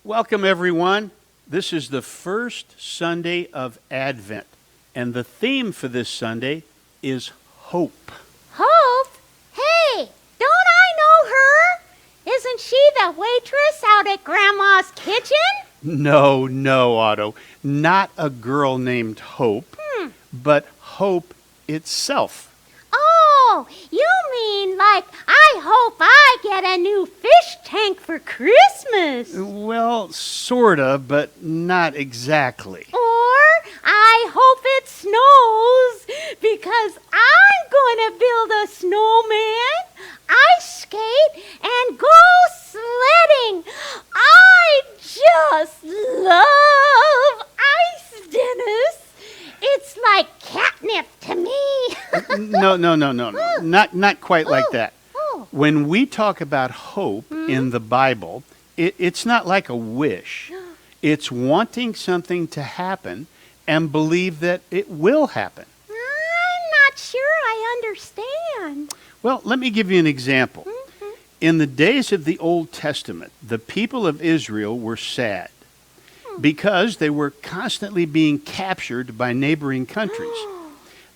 Welcome, everyone. This is the first Sunday of Advent, and the theme for this Sunday is hope. Hope? Hey, don't I know her? Isn't she the waitress out at Grandma's kitchen? No, Otto. Not a girl named Hope, but hope itself. Oh, you mean like I hope I get a new fish tank for Christmas? Well, sorta, but not exactly. Or I hope it snows because I'm going to build a snowman, ice skate, and go sledding. I just love ice, Dennis. It's like catnip to me. No. Not quite like that. Oh. When we talk about hope in the Bible, it's not like a wish. It's wanting something to happen and believe that it will happen. I'm not sure I understand. Well, let me give you an example. In the days of the Old Testament, the people of Israel were sad because they were constantly being captured by neighboring countries.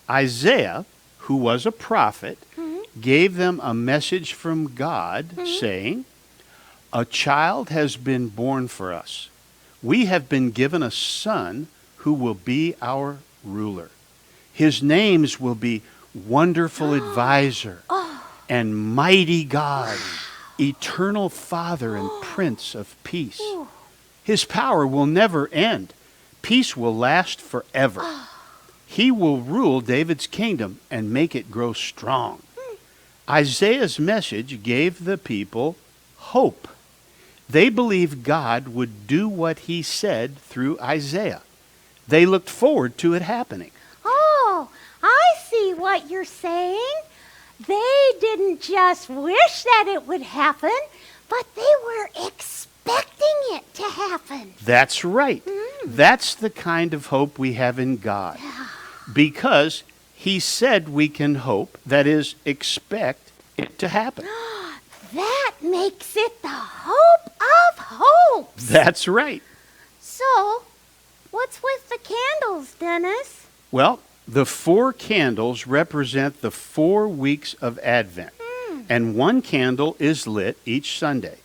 Isaiah, who was a prophet, gave them a message from God saying, "A child has been born for us. We have been given a son who will be our ruler. His names will be Wonderful Advisor and Mighty God, Eternal Father and Prince of Peace. His power will never end. Peace will last forever. He will rule David's kingdom and make it grow strong." Isaiah's message gave the people hope. They believed God would do what he said through Isaiah. They looked forward to it happening. Oh, I see what you're saying. They didn't just wish that it would happen, but they were expecting it to happen. That's right. That's the kind of hope we have in God. Because he said we can hope, that is, expect it to happen. That makes it the hope of hopes. That's right. So, what's with the candles, Dennis? Well, the 4 candles represent the 4 weeks of Advent, and 1 candle is lit each Sunday.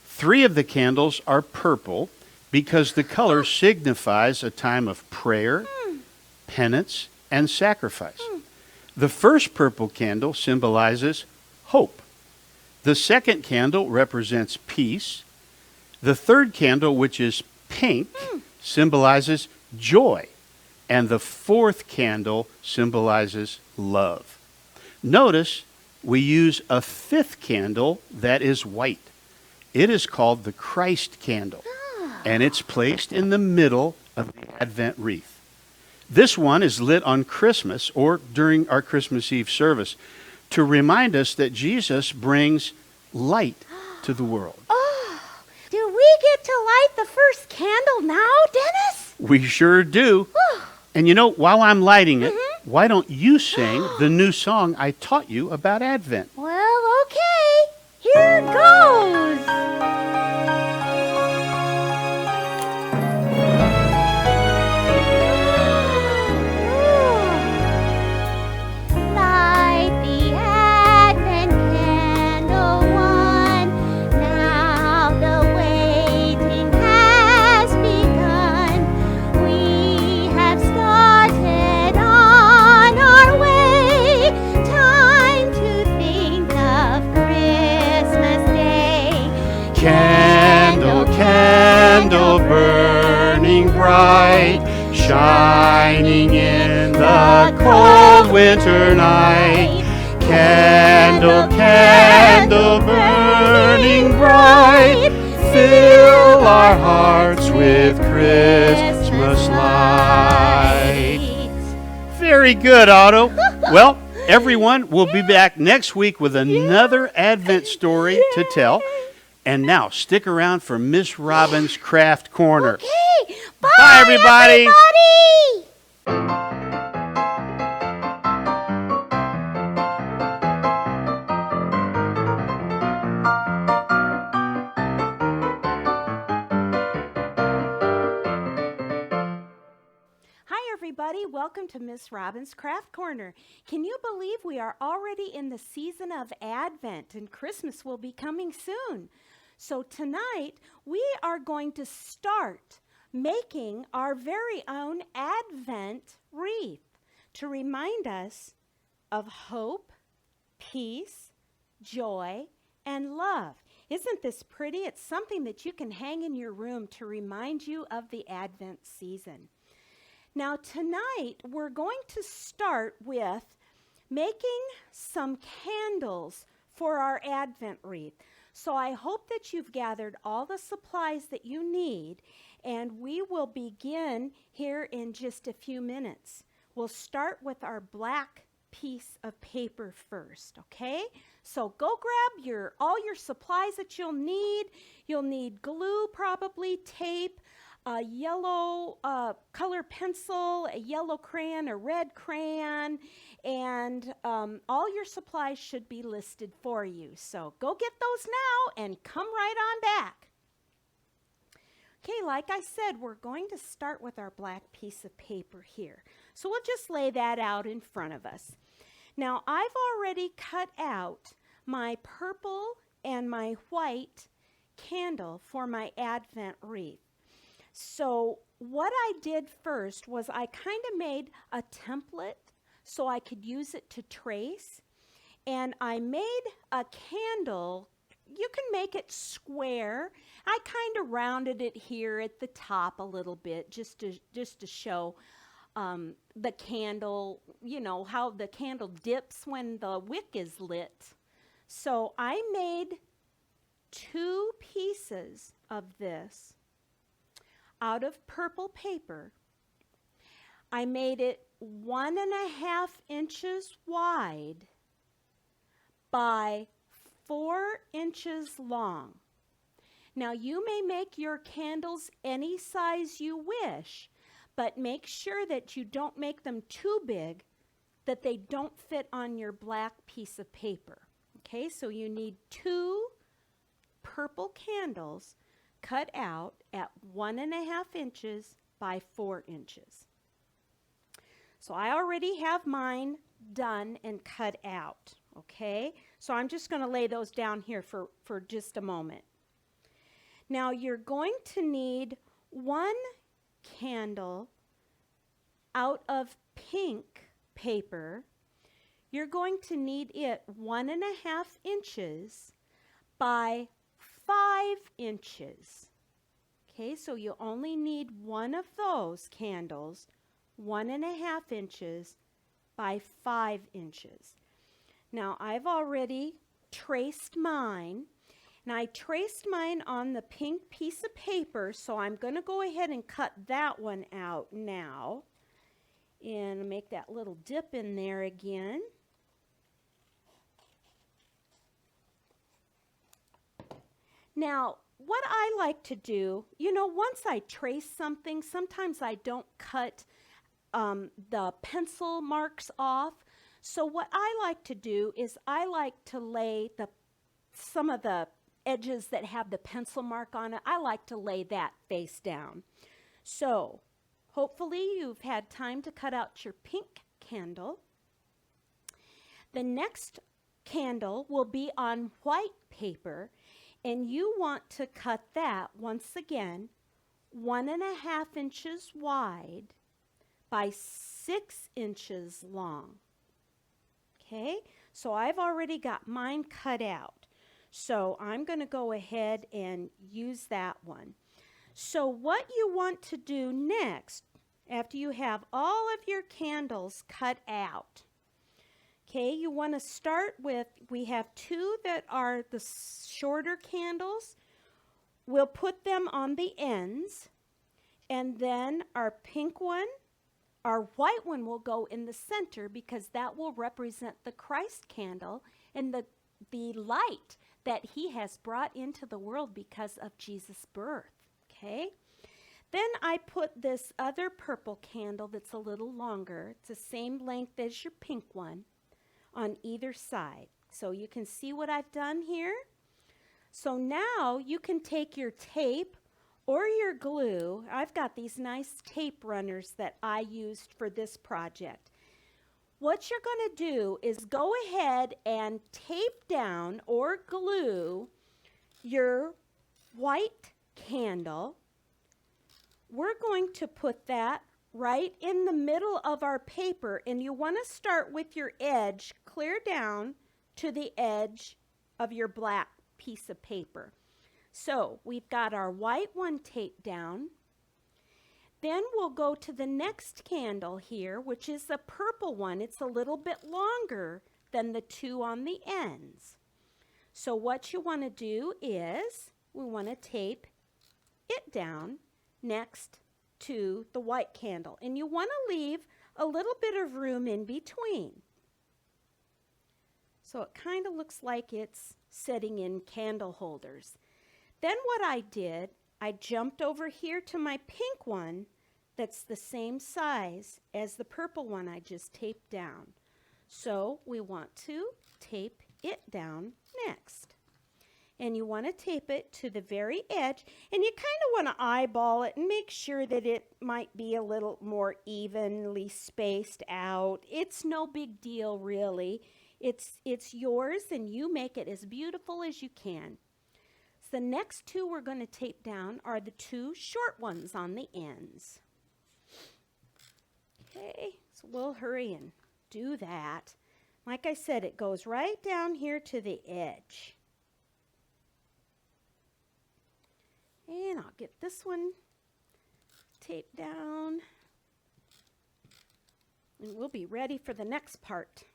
3 of the candles are purple because the color signifies a time of prayer, penance, and sacrifice. The first purple candle symbolizes hope. The second candle represents peace. The third candle, which is pink, symbolizes joy. And the fourth candle symbolizes love. Notice we use a 5th candle that is white. It is called the Christ candle, and it's placed in the middle of the Advent wreath. This one is lit on Christmas or during our Christmas Eve service to remind us that Jesus brings light to the world. Oh, do we get to light the first candle now, Dennis? We sure do. And you know, while I'm lighting it, why don't you sing the new song I taught you about Advent? Well, okay. Here it goes. Light the Advent candle one. Now the waiting has begun. We have started on our way. Time to think of Christmas Day. Candle, candle burning bright, shining in the cold winter night. Candle, candle burning bright, fill our hearts with Christmas light. Very good, Otto. Well, everyone, we'll be back next week with another Advent story to tell. And now, stick around for Miss Robin's Craft Corner. Okay, Bye, everybody. everybody. Welcome to Miss Robin's Craft Corner. Can you believe we are already in the season of Advent and Christmas will be coming soon? So tonight we are going to start making our very own Advent wreath to remind us of hope, peace, joy, and love. Isn't this pretty? It's something that you can hang in your room to remind you of the Advent season. Now tonight we're going to start with making some candles for our Advent wreath. So I hope that you've gathered all the supplies that you need, and we will begin here in just a few minutes. We'll start with our black piece of paper first, okay? So go grab all your supplies that you'll need. You'll need glue, probably tape, a yellow color pencil, a yellow crayon, a red crayon, and all your supplies should be listed for you. So go get those now and come right on back. Okay, like I said, we're going to start with our black piece of paper here. So we'll just lay that out in front of us. Now, I've already cut out my purple and my white candle for my Advent wreath. So what I did first was I kind of made a template so I could use it to trace. And I made a candle. You can make it square. I kind of rounded it here at the top a little bit just to show the candle, you know, how the candle dips when the wick is lit. So I made 2 pieces of this out of purple paper. I made it 1.5 inches wide by 4 inches long. Now you may make your candles any size you wish, but make sure that you don't make them too big that they don't fit on your black piece of paper. Okay, so you need 2 purple candles cut out at 1.5 inches by 4 inches. So I already have mine done and cut out. Okay, so I'm just going to lay those down here for just a moment. Now you're going to need 1 candle out of pink paper. You're going to need it 1.5 inches by 5 inches. Okay, so you only need one of those candles, 1.5 inches by 5 inches. Now I've already traced mine, and I traced mine on the pink piece of paper, so I'm going to go ahead and cut that one out now and make that little dip in there again. Now what I like to do, you know, once I trace something, sometimes I don't cut the pencil marks off. So what I like to do is I like to lay some of the edges that have the pencil mark on it, I like to lay that face down. So hopefully you've had time to cut out your pink candle. The next candle will be on white paper, and you want to cut that once again 1.5 inches wide by 6 inches long. Okay, so I've already got mine cut out. So I'm going to go ahead and use that one. So what you want to do next, after you have all of your candles cut out, okay, you want to start with, we have 2 that are the shorter candles. We'll put them on the ends, and then our pink one, our white one will go in the center because that will represent the Christ candle and the light that he has brought into the world because of Jesus' birth. Okay? Then I put this other purple candle that's a little longer. It's the same length as your pink one on either side. So you can see what I've done here. So now you can take your tape or your glue. I've got these nice tape runners that I used for this project. What you're going to do is go ahead and tape down or glue your white candle. We're going to put that right in the middle of our paper, and you want to start with your edge clear down to the edge of your black piece of paper. So we've got our white one taped down. Then we'll go to the next candle here, which is the purple one. It's a little bit longer than the two on the ends. So what you want to do is we want to tape it down next to the white candle. And you want to leave a little bit of room in between. So it kind of looks like it's sitting in candle holders. Then what I did, I jumped over here to my pink one that's the same size as the purple one I just taped down. So we want to tape it down next. And you want to tape it to the very edge, and you kind of want to eyeball it and make sure that it might be a little more evenly spaced out. It's no big deal, really. It's yours, and you make it as beautiful as you can. So the next two we're going to tape down are the two short ones on the ends. Okay, so we'll hurry and do that. Like I said, it goes right down here to the edge. And I'll get this one taped down. And we'll be ready for the next part.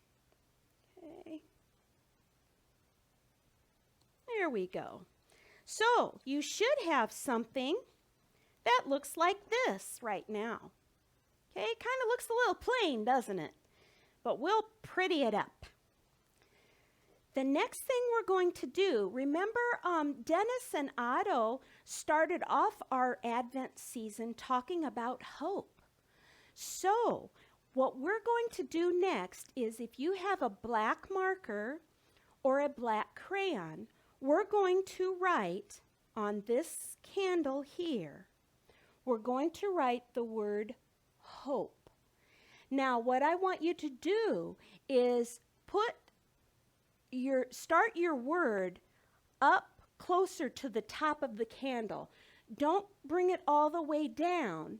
Okay. There we go. So you should have something that looks like this right now. Okay, it kind of looks a little plain, doesn't it? But we'll pretty it up. The next thing we're going to do, remember Dennis and Otto started off our Advent season talking about hope. So what we're going to do next is, if you have a black marker or a black crayon, we're going to write on this candle here, we're going to write the word hope. Now, what I want you to do is start your word up closer to the top of the candle. Don't bring it all the way down,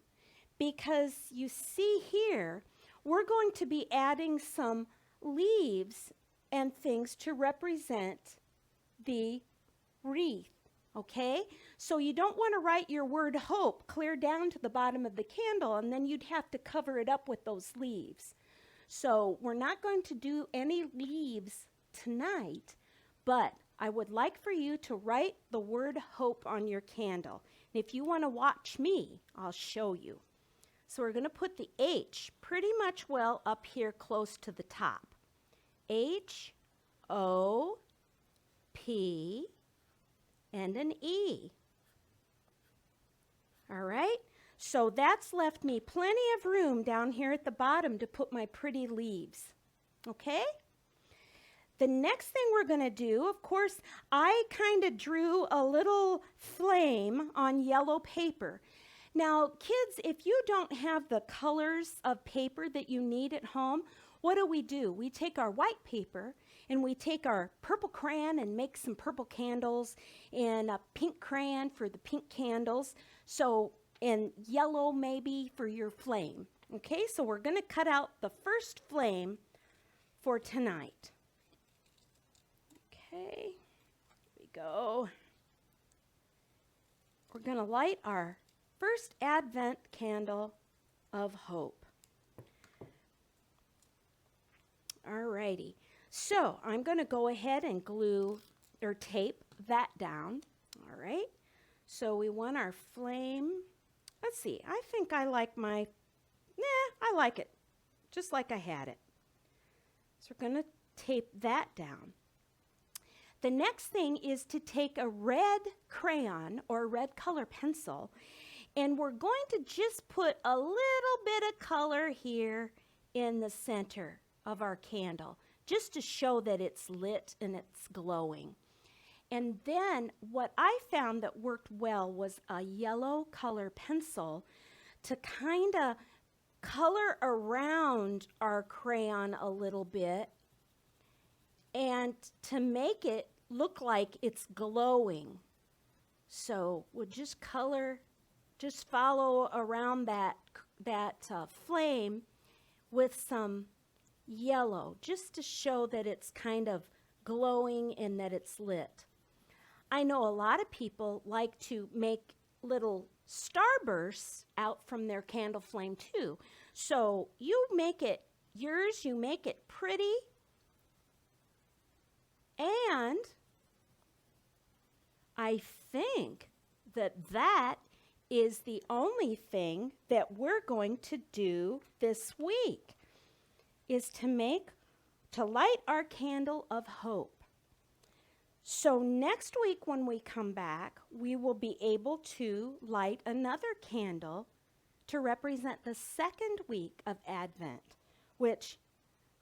because you see here, we're going to be adding some leaves and things to represent the wreath. Okay, so you don't want to write your word hope clear down to the bottom of the candle, and then you'd have to cover it up with those leaves. So we're not going to do any leaves tonight, but I would like for you to write the word hope on your candle. And if you want to watch me, I'll show you. So we're going to put the H pretty much well up here close to the top. H-O-P and an E. All right, so that's left me plenty of room down here at the bottom to put my pretty leaves. Okay? The next thing we're going to do, of course, I kind of drew a little flame on yellow paper. Now, kids, if you don't have the colors of paper that you need at home, what do? We take our white paper and we take our purple crayon and make some purple candles, and a pink crayon for the pink candles, and yellow maybe for your flame. Okay, so we're going to cut out the first flame for tonight. Okay, here we go. We're going to light our first Advent candle of hope. All righty. So I'm going to go ahead and glue or tape that down. All right. So we want our flame. Let's see. I think I like I like it just like I had it. So we're going to tape that down. The next thing is to take a red crayon or red color pencil, and we're going to just put a little bit of color here in the center of our candle, just to show that it's lit and it's glowing. And then what I found that worked well was a yellow color pencil to kind of color around our crayon a little bit and to make it look like it's glowing. So we'll just follow around that flame with some yellow, just to show that it's kind of glowing and that it's lit. I know a lot of people like to make little starbursts out from their candle flame too. So you make it yours, you make it pretty, and I think that is the only thing that we're going to do this week, is to light our candle of hope. So next week when we come back, we will be able to light another candle to represent the second week of Advent, which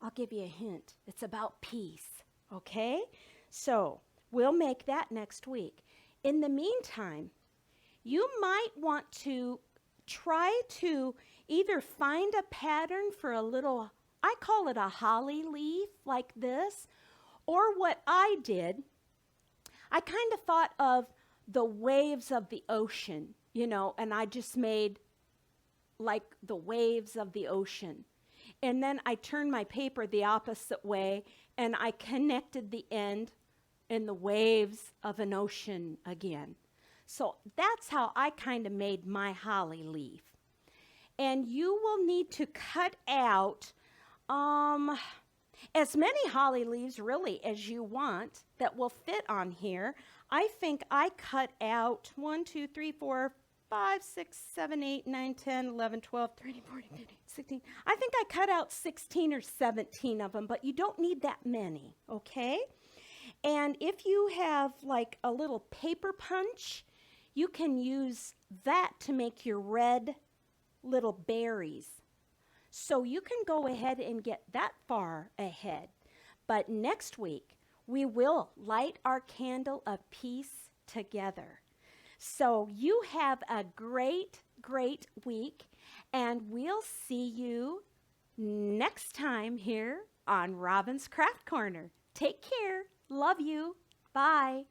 I'll give you a hint. It's about peace, okay? So we'll make that next week. In the meantime, you might want to try to either find a pattern for a little, I call it a holly leaf like this, or what I did, I kind of thought of the waves of the ocean, and I just made like the waves of the ocean. And then I turned my paper the opposite way, and I connected the end in the waves of an ocean again. So that's how I kind of made my holly leaf. And you will need to cut out as many holly leaves really as you want that will fit on here. I think I cut out 1, 2, 3, 4, 5, 6, 7, 8, 9, 10, 11, 12, 13, 14, 15, 16. I think I cut out 16 or 17 of them, but you don't need that many, okay? And if you have like a little paper punch, you can use that to make your red little berries. So you can go ahead and get that far ahead. But next week, we will light our candle of peace together. So you have a great, great week, and we'll see you next time here on Robin's Craft Corner. Take care. Love you. Bye.